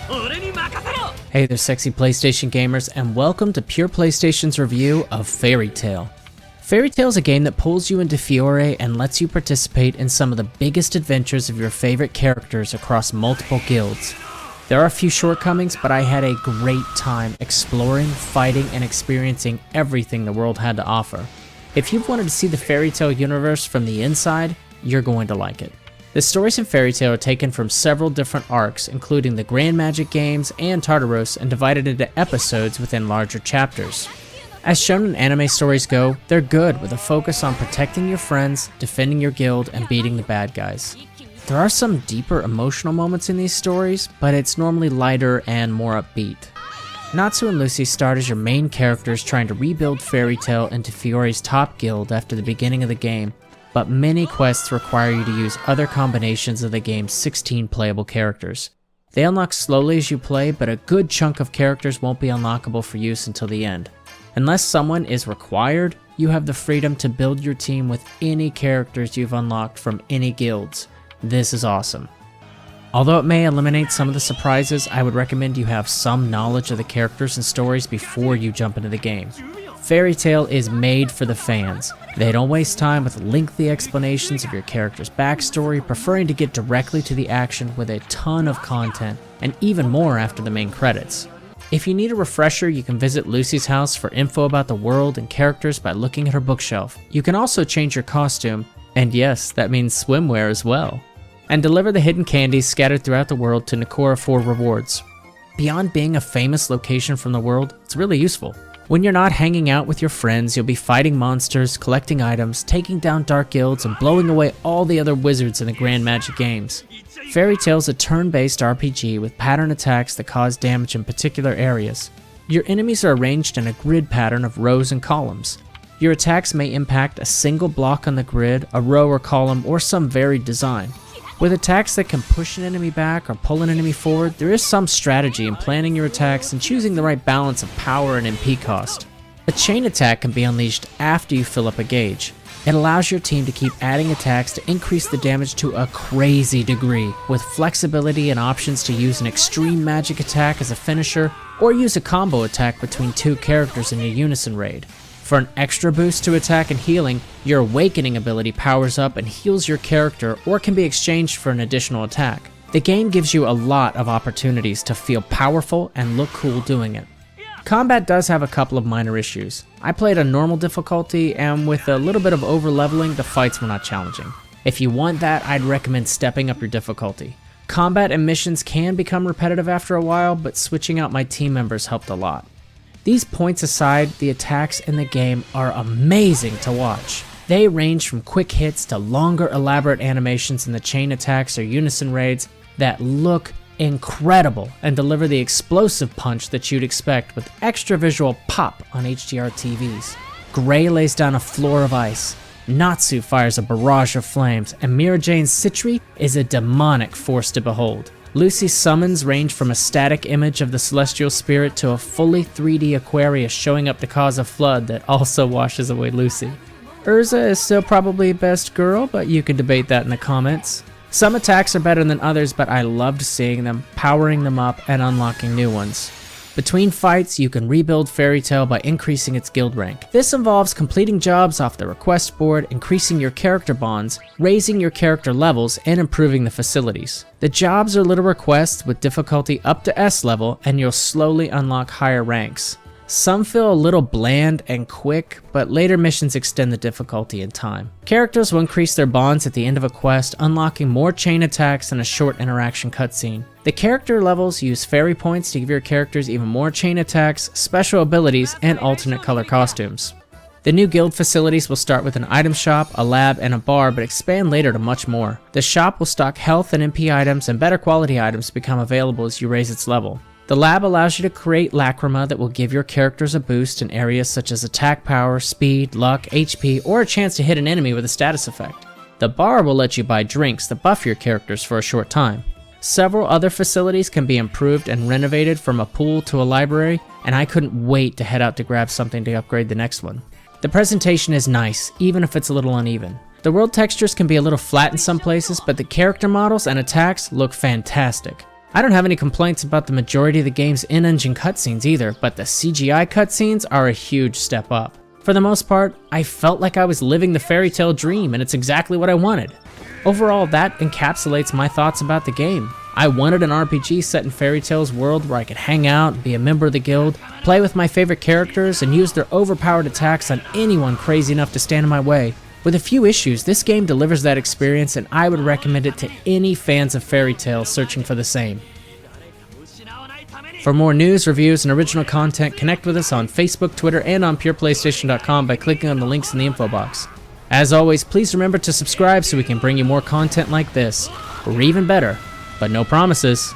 Hey there sexy PlayStation gamers, and welcome to Pure PlayStation's review of Fairy Tail. Fairy Tail is a game that pulls you into Fiore and lets you participate in some of the biggest adventures of your favorite characters across multiple guilds. There are a few shortcomings, but I had a great time exploring, fighting, and experiencing everything the world had to offer. If you've wanted to see the Fairy Tail universe from the inside, you're going to like it. The stories in Fairy Tail are taken from several different arcs, including the Grand Magic games and Tartaros, and divided into episodes within larger chapters. As shown in anime stories go, they're good with a focus on protecting your friends, defending your guild, and beating the bad guys. There are some deeper emotional moments in these stories, but it's normally lighter and more upbeat. Natsu and Lucy start as your main characters trying to rebuild Fairy Tail into Fiore's top guild after the beginning of the game, but many quests require you to use other combinations of the game's 16 playable characters. They unlock slowly as you play, but a good chunk of characters won't be unlockable for use until the end. Unless someone is required, you have the freedom to build your team with any characters you've unlocked from any guilds. This is awesome. Although it may eliminate some of the surprises, I would recommend you have some knowledge of the characters and stories before you jump into the game. Fairy Tail is made for the fans. They don't waste time with lengthy explanations of your character's backstory, preferring to get directly to the action with a ton of content, and even more after the main credits. If you need a refresher, you can visit Lucy's house for info about the world and characters by looking at her bookshelf. You can also change your costume, and yes, that means swimwear as well, and deliver the hidden candies scattered throughout the world to Nakura for rewards. Beyond being a famous location from the world, it's really useful. When you're not hanging out with your friends, you'll be fighting monsters, collecting items, taking down dark guilds, and blowing away all the other wizards in the Grand Magic games. Fairy Tail's a turn-based RPG with pattern attacks that cause damage in particular areas. Your enemies are arranged in a grid pattern of rows and columns. Your attacks may impact a single block on the grid, a row or column, or some varied design. With attacks that can push an enemy back or pull an enemy forward, there is some strategy in planning your attacks and choosing the right balance of power and MP cost. A chain attack can be unleashed after you fill up a gauge. It allows your team to keep adding attacks to increase the damage to a crazy degree, with flexibility and options to use an extreme magic attack as a finisher, or use a combo attack between two characters in a unison raid. For an extra boost to attack and healing, your Awakening ability powers up and heals your character, or can be exchanged for an additional attack. The game gives you a lot of opportunities to feel powerful and look cool doing it. Combat does have a couple of minor issues. I played on normal difficulty, and with a little bit of over-leveling, the fights were not challenging. If you want that, I'd recommend stepping up your difficulty. Combat and missions can become repetitive after a while, but switching out my team members helped a lot. These points aside, the attacks in the game are amazing to watch. They range from quick hits to longer elaborate animations in the chain attacks or unison raids that look incredible and deliver the explosive punch that you'd expect with extra visual pop on HDR TVs. Gray lays down a floor of ice, Natsu fires a barrage of flames, and Mira Jane's Citri is a demonic force to behold. Lucy's summons range from a static image of the celestial spirit to a fully 3D Aquarius showing up to cause a flood that also washes away Lucy. Urza is still probably best girl, but you can debate that in the comments. Some attacks are better than others, but I loved seeing them, powering them up, and unlocking new ones. Between fights, you can rebuild Fairy Tail by increasing its guild rank. This involves completing jobs off the request board, increasing your character bonds, raising your character levels, and improving the facilities. The jobs are little requests with difficulty up to S level, and you'll slowly unlock higher ranks. Some feel a little bland and quick, but later missions extend the difficulty in time. Characters will increase their bonds at the end of a quest, unlocking more chain attacks and a short interaction cutscene. The character levels use fairy points to give your characters even more chain attacks, special abilities, and alternate color costumes. The new guild facilities will start with an item shop, a lab, and a bar, but expand later to much more. The shop will stock health and MP items, and better quality items become available as you raise its level. The lab allows you to create lacrima that will give your characters a boost in areas such as attack power, speed, luck, HP, or a chance to hit an enemy with a status effect. The bar will let you buy drinks that buff your characters for a short time. Several other facilities can be improved and renovated, from a pool to a library, and I couldn't wait to head out to grab something to upgrade the next one. The presentation is nice, even if it's a little uneven. The world textures can be a little flat in some places, but the character models and attacks look fantastic. I don't have any complaints about the majority of the game's in-engine cutscenes either, but the CGI cutscenes are a huge step up. For the most part, I felt like I was living the fairy tale dream, and it's exactly what I wanted. Overall, that encapsulates my thoughts about the game. I wanted an RPG set in Fairy Tale's world where I could hang out, be a member of the guild, play with my favorite characters, and use their overpowered attacks on anyone crazy enough to stand in my way. With a few issues, this game delivers that experience, and I would recommend it to any fans of Fairy Tale searching for the same. For more news, reviews, and original content, connect with us on Facebook, Twitter, and on pureplaystation.com by clicking on the links in the info box. As always, please remember to subscribe so we can bring you more content like this, or even better, but no promises.